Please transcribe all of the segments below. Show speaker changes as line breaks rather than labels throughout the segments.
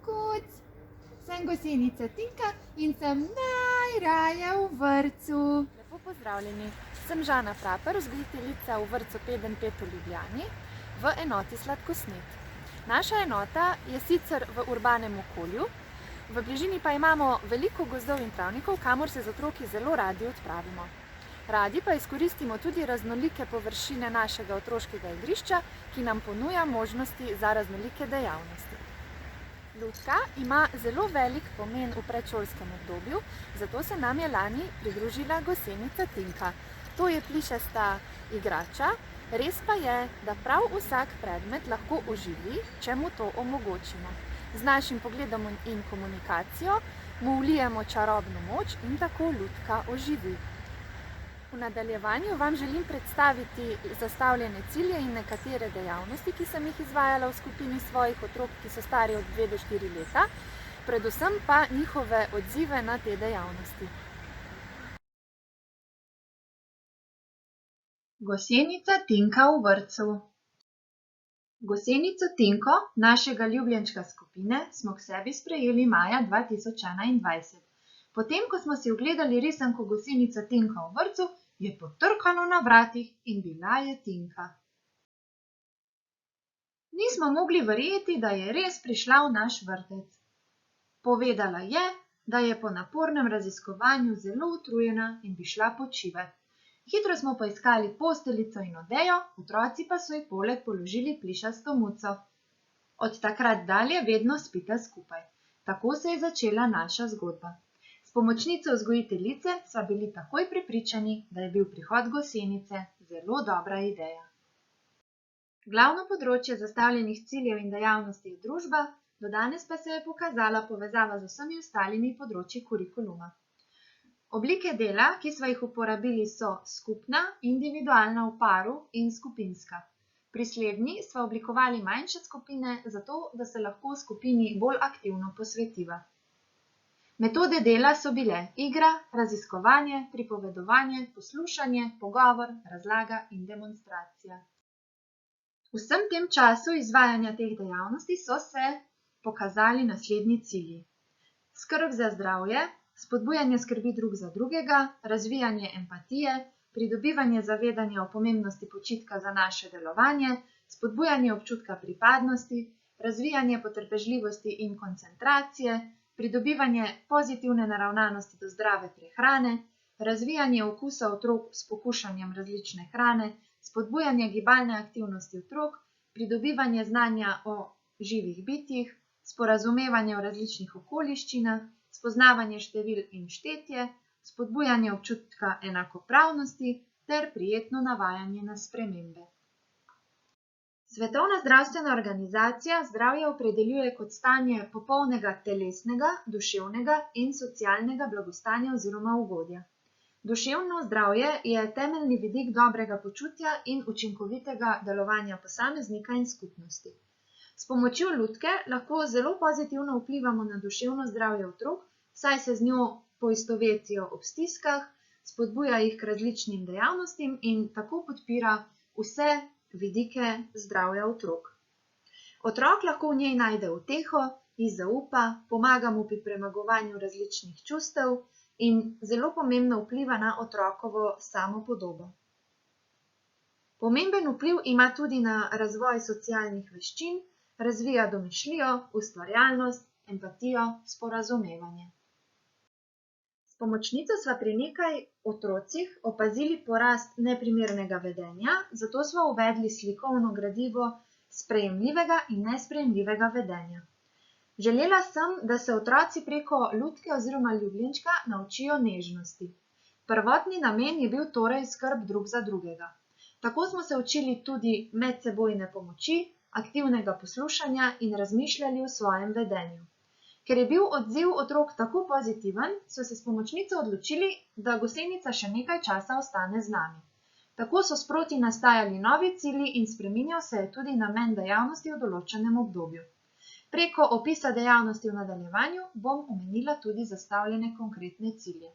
Kukuc! Sem gosenica Tinka in sem najraje v vrtcu.
Lepo pozdravljeni, sem Žana Praper, vzgojiteljica v vrtcu 5 v Ljubljani v enoti Sladkosnet. Naša enota je sicer v urbanem okolju, v bližini pa imamo veliko gozdov in travnikov, kamor se z otroki zelo radi odpravimo. Radi pa izkoristimo tudi raznolike površine našega otroškega igrišča, ki nam ponuja možnosti za raznolike dejavnosti. Lutka ima zelo velik pomen v predšolskem obdobju, zato se nam je lani pridružila gosenica Tinka. To je plišasta igrača, res pa je, da prav vsak predmet lahko oživi, če mu to omogočimo. Z našim pogledom in komunikacijo mu vlijemo čarobno moč in tako Lutka oživi. V nadaljevanju vam želim predstaviti zastavljene cilje in nekatere dejavnosti, ki sem jih izvajala v skupini svojih otrok, ki so stari od 2 do 4 leta, predvsem pa njihove odzive na te dejavnosti.
Gosenica Tinka v vrtcu. Gosenico Tinko, našega ljubljenčka skupine, smo k sebi sprejeli maja 2021. Potem, ko smo si ogledali risanko Gosenica Tinka v vrtcu, je potrkalo na vratih in bila je Tinka. Nismo mogli verjeti, da je res prišla v naš vrtec. Povedala je, da je po napornem raziskovanju zelo utrujena in bi šla počivat. Hitro smo poiskali posteljico in odejo, otroci pa so ji poleg položili plišasto muco. Od takrat dalje vedno spita skupaj. Tako se je začela naša zgodba. S pomočnico vzgojiteljice sva bili takoj prepričani, da je bil prihod gosenice zelo dobra ideja. Glavno področje zastavljenih ciljev in dejavnosti je družba, do danes pa se je pokazala povezava z vsemi ostalimi področji kurikuluma. Oblike dela, ki sva jih uporabili, so skupna, individualna v paru in skupinska. Pri slednji sva oblikovali manjše skupine, zato da se lahko v skupini bolj aktivno posvetiva. Metode dela so bile igra, raziskovanje, pripovedovanje, poslušanje, pogovor, razlaga in demonstracija. V vsem tem času izvajanja teh dejavnosti so se pokazali naslednji cilji. Skrb za zdravje, spodbujanje skrbi drug za drugega, razvijanje empatije, pridobivanje zavedanja o pomembnosti počitka za naše delovanje, spodbujanje občutka pripadnosti, razvijanje potrpežljivosti in koncentracije, pridobivanje pozitivne naravnanosti do zdrave prehrane, razvijanje okusa otrok s pokušanjem različne hrane, spodbujanje gibalne aktivnosti otrok, pridobivanje znanja o živih bitjih, sporazumevanje v različnih okoliščinah, spoznavanje števil in štetje, spodbujanje občutka enakopravnosti ter prijetno navajanje na spremembe. Svetovna zdravstvena organizacija zdravje opredeljuje kot stanje popolnega telesnega, duševnega in socialnega blagostanja oziroma ugodja. Duševno zdravje je temeljni vidik dobrega počutja in učinkovitega delovanja posameznika in skupnosti. S pomočjo lutke lahko zelo pozitivno vplivamo na duševno zdravje otrok, saj se z njo poistovetijo ob stiskah, spodbuja jih k različnim dejavnostim in tako podpira vse vidike zdravja otrok. Otrok lahko v njej najde uteho, ji zaupa, pomaga mu pri premagovanju različnih čustev in zelo pomembno vpliva na otrokovo samopodobo. Pomemben vpliv ima tudi na razvoj socialnih veščin, razvija domišljijo, ustvarjalnost, empatijo, sporazumevanje. S pomočnico sva pri nekaj otrocih opazili porast neprimernega vedenja, zato sva uvedli slikovno gradivo sprejemljivega in nesprejemljivega vedenja. Želela sem, da se otroci preko lutke oziroma ljubljenčka naučijo nežnosti. Prvotni namen je bil torej skrb drug za drugega. Tako smo se učili tudi medsebojne pomoči, aktivnega poslušanja in razmišljali o svojem vedenju. Ker je bil odziv otrok tako pozitiven, so se s pomočnico odločili, da gosenica še nekaj časa ostane z nami. Tako so sproti nastajali novi cilji in spreminjal se je tudi namen dejavnosti v določenem obdobju. Preko opisa dejavnosti v nadaljevanju bom omenila tudi zastavljene konkretne cilje.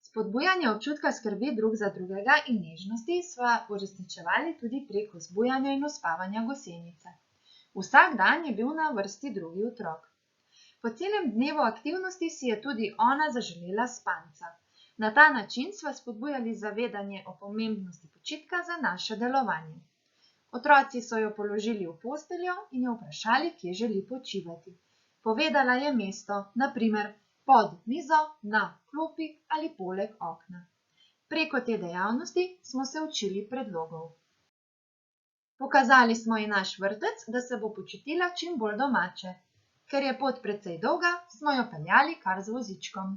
Spodbujanje občutka skrbi drug za drugega in nežnosti sva uresničevali tudi preko zbujanja in uspavanja gosenice. Vsak dan je bil na vrsti drugi otrok. Po celem dnevu aktivnosti si je tudi ona zaželela spanca. Na ta način sva spodbujali zavedanje o pomembnosti počitka za naše delovanje. Otroci so jo položili v posteljo in jo vprašali, kje želi počivati. Povedala je mesto, na primer pod mizo, na klopi ali poleg okna. Preko te dejavnosti smo se učili predlogov. Pokazali smo ji naš vrtec, da se bo počutila čim bolj domače. Ker je pot precej dolga, smo jo peljali kar z vozičkom.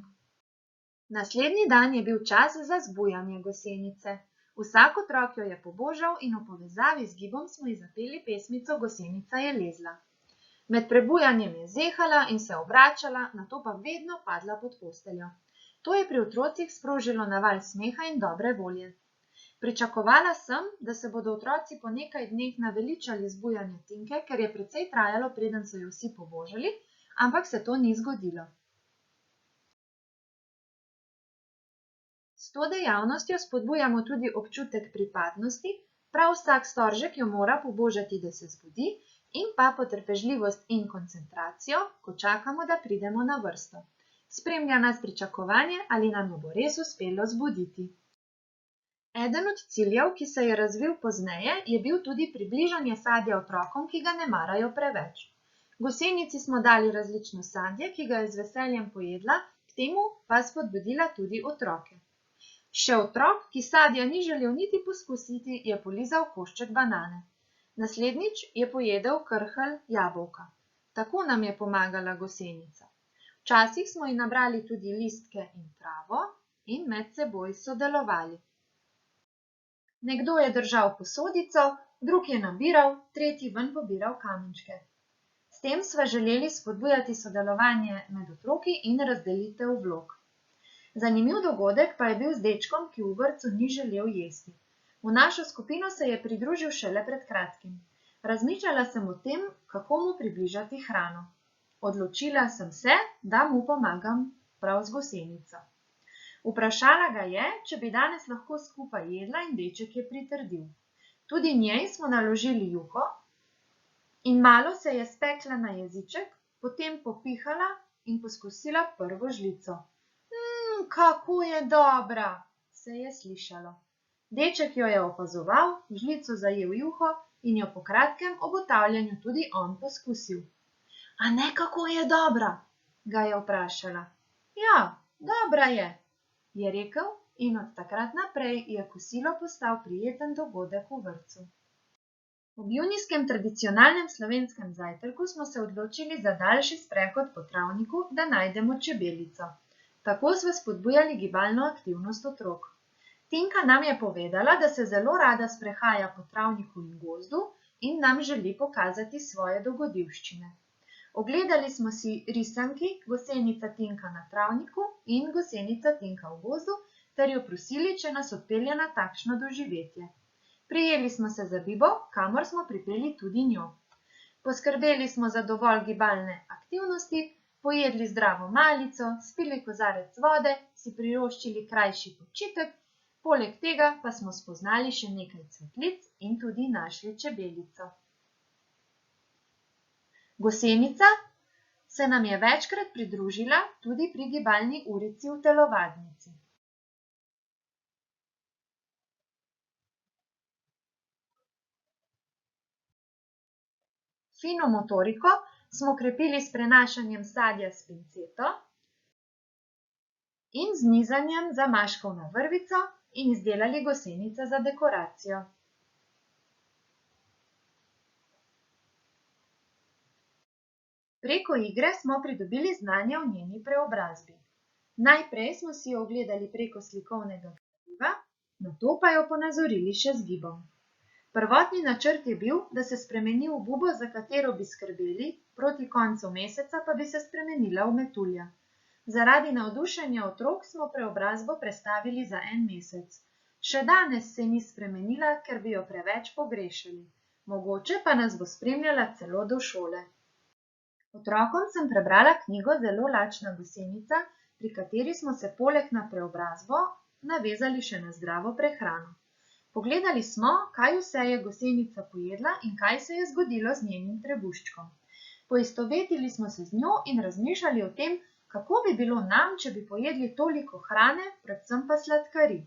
Naslednji dan je bil čas za zbujanje gosenice. Vsak otrok jo je pobožal in v povezavi z gibom smo ji zapeli pesmico Gosenica je lezla. Med prebujanjem je zehala in se obračala, nato pa vedno padla pod posteljo. To je pri otrocih sprožilo naval smeha in dobre volje. Pričakovala sem, da se bodo otroci po nekaj dneh naveličali zbujanja Tinke, ker je precej trajalo, preden so jo vsi pobožali, ampak se to ni zgodilo. S to dejavnostjo spodbujamo tudi občutek pripadnosti, prav vsak storžek jo mora pobožati, da se zbudi, in pa potrpežljivost in koncentracijo, ko čakamo, da pridemo na vrsto. Spremlja nas pričakovanje, ali nam jo bo res uspelo zbuditi. Eden od ciljev, ki se je razvil pozneje, je bil tudi približanje sadja otrokom, ki ga ne marajo preveč. Gosenici smo dali različno sadje, ki ga je z veseljem pojedla, k temu pa spodbudila tudi otroke. Še otrok, ki sadja ni želel niti poskusiti, je polizal košček banane. Naslednjič je pojedel krhelj jabolka. Tako nam je pomagala gosenica. Včasih smo ji nabrali tudi listke in travo in med seboj sodelovali. Nekdo je držal posodico, drug je nabiral, tretji ven pobiral kamenčke. S tem sva želeli spodbujati sodelovanje med otroki in razdelitev vlog. Zanimiv dogodek pa je bil z dečkom, ki v vrtcu ni želel jesti. V našo skupino se je pridružil šele pred kratkim. Razmišljala sem o tem, kako mu približati hrano. Odločila sem se, da mu pomagam prav z gosenico. Vprašala ga je, če bi danes lahko skupaj jedla, in deček je pritrdil. Tudi njej smo naložili juho in malo se je spekla na jeziček, potem popihala in poskusila prvo žlico. Kako je dobra, se je slišalo. Deček jo je opazoval, žlico zajel juho in jo po kratkem obotavljanju tudi on poskusil. A ne, kako je dobra, ga je vprašala. Ja, dobra je rekel in od takrat naprej je kosilo postal prijeten dogodek v vrtcu. Ob junijskem tradicionalnem slovenskem zajtrku smo se odločili za daljši sprehod po travniku, da najdemo čebelico. Tako smo spodbujali gibalno aktivnost otrok. Tinka nam je povedala, da se zelo rada sprehaja po travniku in gozdu in nam želi pokazati svoje dogodivščine. Ogledali smo si risanki Gosenica Tinka na travniku in Gosenica Tinka v gozdu ter jo prosili, če nas odpelje na takšno doživetje. Prijeli smo se za bibo, kamor smo pripeli tudi njo. Poskrbeli smo za dovolj gibalne aktivnosti, pojedli zdravo malico, spili kozarec vode, si privoščili krajši počitek, poleg tega pa smo spoznali še nekaj cvetlic in tudi našli čebelico. Gosenica se nam je večkrat pridružila tudi pri gibalni urici v telovadnici. Fino motoriko smo krepili s prenašanjem sadja s pinceto in z nizanjem zamaškov na vrvico in izdelali gosenico za dekoracijo. Preko igre smo pridobili znanje o njeni preobrazbi. Najprej smo si jo ogledali preko slikovnega gradiva, nato pa jo ponazorili še z gibom. Prvotni načrt je bil, da se spremeni v bubo, za katero bi skrbeli, proti koncu meseca pa bi se spremenila v metulja. Zaradi navdušenja otrok smo preobrazbo prestavili za 1 mesec. Še danes se ni spremenila, ker bi jo preveč pogrešali. Mogoče pa nas bo spremljala celo do šole. Otrokom sem prebrala knjigo Zelo lačna gosenica, pri kateri smo se poleg na preobrazbo navezali še na zdravo prehrano. Pogledali smo, kaj vse je gosenica pojedla in kaj se je zgodilo z njenim trebuščkom. Poistovetili smo se z njo in razmišljali o tem, kako bi bilo nam, če bi pojedli toliko hrane, predvsem pa sladkarij.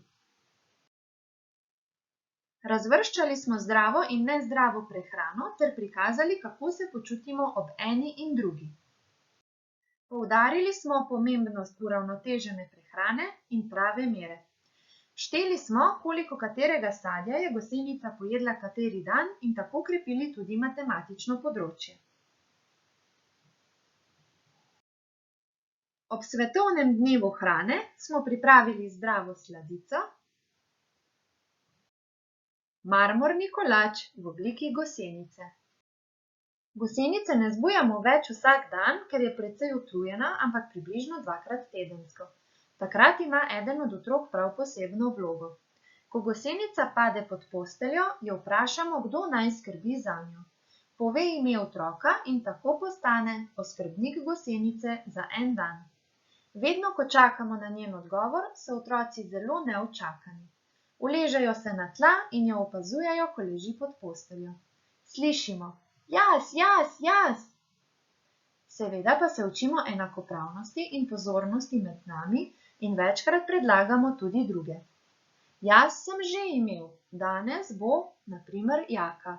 Razvrščali smo zdravo in nezdravo prehrano ter prikazali, kako se počutimo ob eni in drugi. Poudarili smo pomembnost uravnotežene prehrane in prave mere. Šteli smo, koliko katerega sadja je gosenica pojedla kateri dan in tako krepili tudi matematično področje. Ob svetovnem dnevu hrane smo pripravili zdravo sladico, marmorni kolač v obliki gosenice. Gosenice ne zbujamo več vsak dan, ker je precej utrujena, ampak približno 2-krat tedensko. Takrat ima eden od otrok prav posebno vlogo. Ko gosenica pade pod posteljo, jo vprašamo, kdo naj skrbi zanjo. Pove ime otroka in tako postane oskrbnik gosenice za en dan. Vedno, ko čakamo na njen odgovor, so otroci zelo neučakani. Uležejo se na tla in jo opazujejo, ko leži pod posteljo. Slišimo: jaz, jaz, jaz! Seveda pa se učimo enakopravnosti in pozornosti med nami in večkrat predlagamo tudi druge. Jaz sem že imel, danes bo, na primer, Jaka.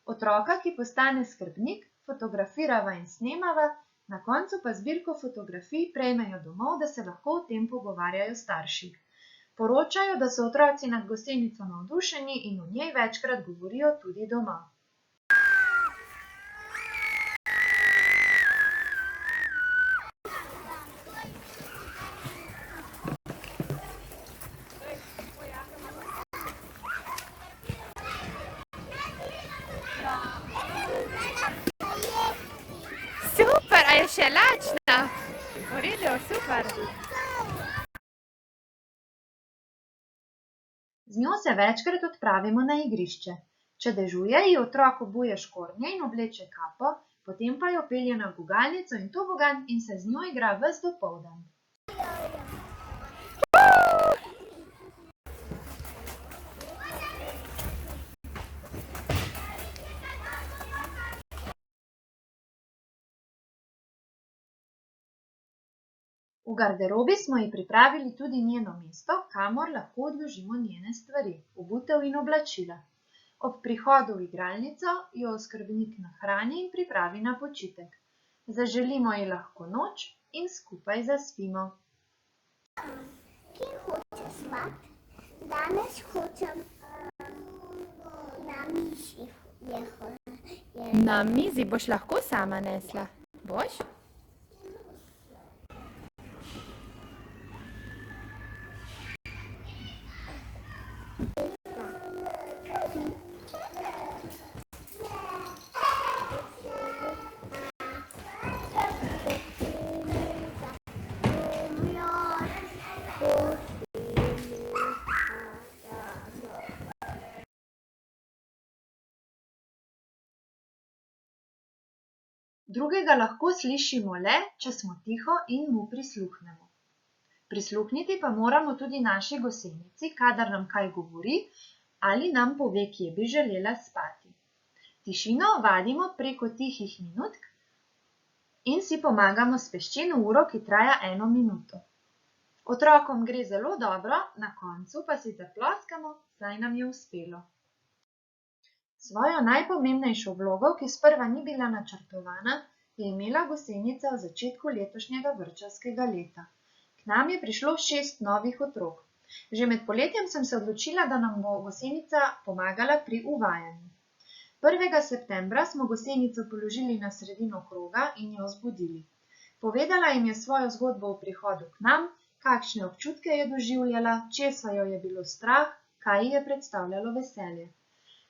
Otroka, ki postane skrbnik, fotografirava in snemava, na koncu pa zbirko fotografij prejmejo domov, da se lahko o tem pogovarjajo starši. Poročajo, da so otroci nad gosenico navdušeni in o njej večkrat govorijo tudi doma.
Super, a je še lačna? V redu, super.
Z njo se večkrat odpravimo na igrišče. Če dežuje, ji otrok obuje škornje in obleče kapo, potem pa jo pelje na gugalnico in tobogan in se z njo igra ves dopoldan. V garderobi smo ji pripravili tudi njeno mesto, kamor lahko odložimo njene stvari, obutev in oblačila. Ob prihodu v igralnico jo oskrbnik nahrani in pripravi na počitek. Zaželimo ji lahko noč in skupaj zaspimo.
Kje hoče spat? Danes hočem na mizi.
Na mizi boš lahko sama nesla. Boš?
Drugega lahko slišimo le, če smo tiho in mu prisluhnemo. Prisluhniti pa moramo tudi naši gosenici, kadar nam kaj govori ali nam pove, kje bi želela spati. Tišino vadimo preko tihih minutk in si pomagamo s peščeno uro, ki traja 1 minuto. Otrokom gre zelo dobro, na koncu pa si zaploskamo, saj nam je uspelo. Svojo najpomembnejšo vlogo, ki sprva ni bila načrtovana, je imela gosenica v začetku letošnjega vrtčevskega leta. K nam je prišlo 6 novih otrok. Že med poletjem sem se odločila, da nam bo gosenica pomagala pri uvajanju. 1. septembra smo gosenico položili na sredino kroga in jo zbudili. Povedala jim je svojo zgodbo o prihodu k nam, kakšne občutke je doživljala, česa jo je bilo strah, kaj ji je predstavljalo veselje.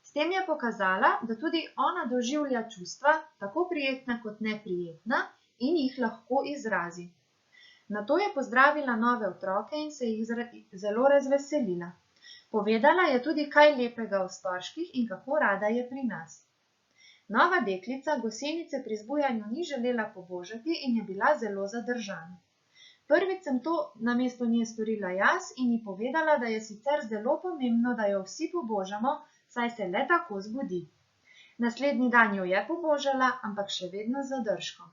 S tem je pokazala, da tudi ona doživlja čustva, tako prijetna kot neprijetna, in jih lahko izrazi. Nato je pozdravila nove otroke in se jih zelo razveselila. Povedala je tudi kaj lepega o storžkih in kako rada je pri nas. Nova deklica gosenice pri zbujanju ni želela pobožati in je bila zelo zadržana. Prvič sem to namesto nje storila jaz in ji povedala, da je sicer zelo pomembno, da jo vsi pobožamo, saj se le tako zbudi. Naslednji dan jo je pobožala, ampak še vedno z zadržkom.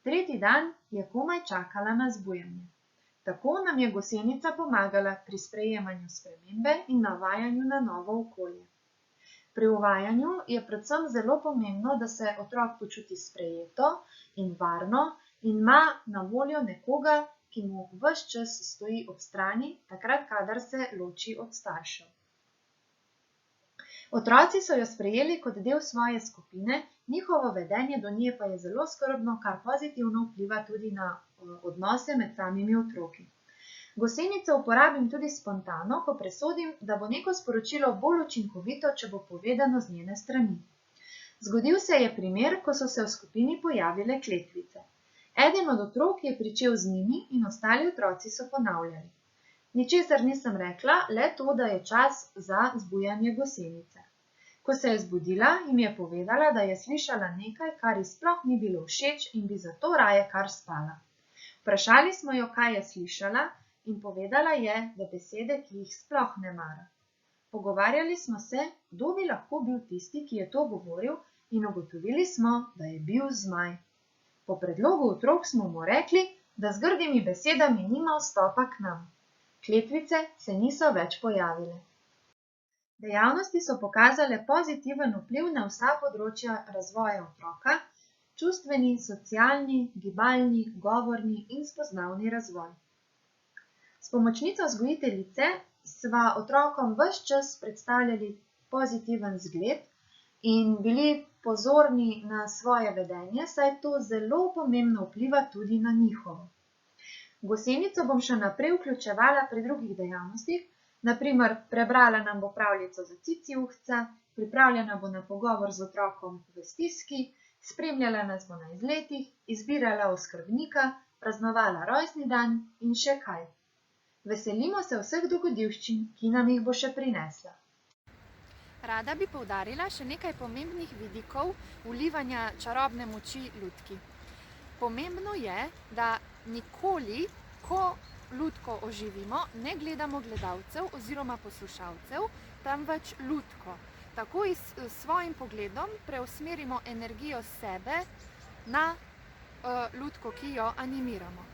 Tretji dan je komaj čakala na zbujanje. Tako nam je gosenica pomagala pri sprejemanju spremembe in navajanju na novo okolje. Pri uvajanju je predvsem zelo pomembno, da se otrok počuti sprejeto in varno in ima na voljo nekoga, ki mu ves čas stoji ob strani, takrat, kadar se loči od staršev. Otroci so jo sprejeli kot del svoje skupine, njihovo vedenje do nje pa je zelo skrbno, kar pozitivno vpliva tudi na odnose med samimi otroki. Gosenico uporabim tudi spontano, ko presodim, da bo neko sporočilo bolj učinkovito, če bo povedano z njene strani. Zgodil se je primer, ko so se v skupini pojavile kletvice. Eden od otrok je pričel z njimi in ostali otroci so ponavljali. Ničesar nisem rekla, le to, da je čas za zbujanje gosenice. Ko se je zbudila, jim je povedala, da je slišala nekaj, kar ji sploh ni bilo všeč in bi zato raje kar spala. Vprašali smo jo, kaj je slišala, in povedala je, da besede, ki jih sploh ne mara. Pogovarjali smo se, kdo bi lahko bil tisti, ki je to govoril, in ugotovili smo, da je bil zmaj. Po predlogu otrok smo mu rekli, da z grdimi besedami nima vstopa k nam. Kletvice se niso več pojavile. Dejavnosti so pokazale pozitiven vpliv na vsa področja razvoja otroka, čustveni, socialni, gibalni, govorni in spoznavni razvoj. S pomočnico vzgojiteljice sva otrokom ves čas predstavljali pozitiven zgled in bili pozorni na svoje vedenje, saj to zelo pomembno vpliva tudi na njihovo. Gosenico bom še naprej vključevala pri drugih dejavnostih, na primer prebrala nam bo pravljico za ciciuhca, pripravljena bo na pogovor z otrokom v stiski, spremljala nas bo na izletih, izbirala oskrbnika, praznovala rojstni dan in še kaj. Veselimo se vseh dogodivščin, ki nam jih bo še prinesla.
Rada bi poudarila še nekaj pomembnih vidikov vlivanja čarobne moči lutki. Pomembno je, da nikoli, ko lutko oživimo, ne gledamo gledalcev oziroma poslušalcev, temveč lutko. Tako s svojim pogledom preusmerimo energijo sebe na lutko, ki jo animiramo.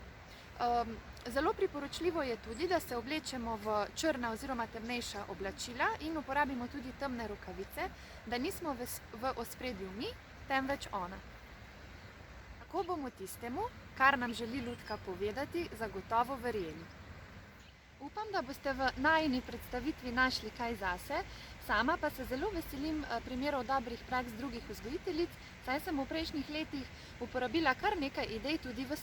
Zelo priporočljivo je tudi, da se oblečemo v črna oziroma temnejša oblačila in uporabimo tudi temne rokavice, da nismo v ospredju mi, temveč ona. Tako bomo tistemu, kar nam želi lutka povedati, zagotovo verjeli. Upam, da boste v najini predstavitvi našli kaj zase, sama pa se zelo veselim primerov dobrih praks drugih vzgojiteljic, saj sem v prejšnjih letih uporabila kar nekaj idej tudi v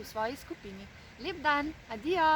svoji skupini. Lep dan, adijo!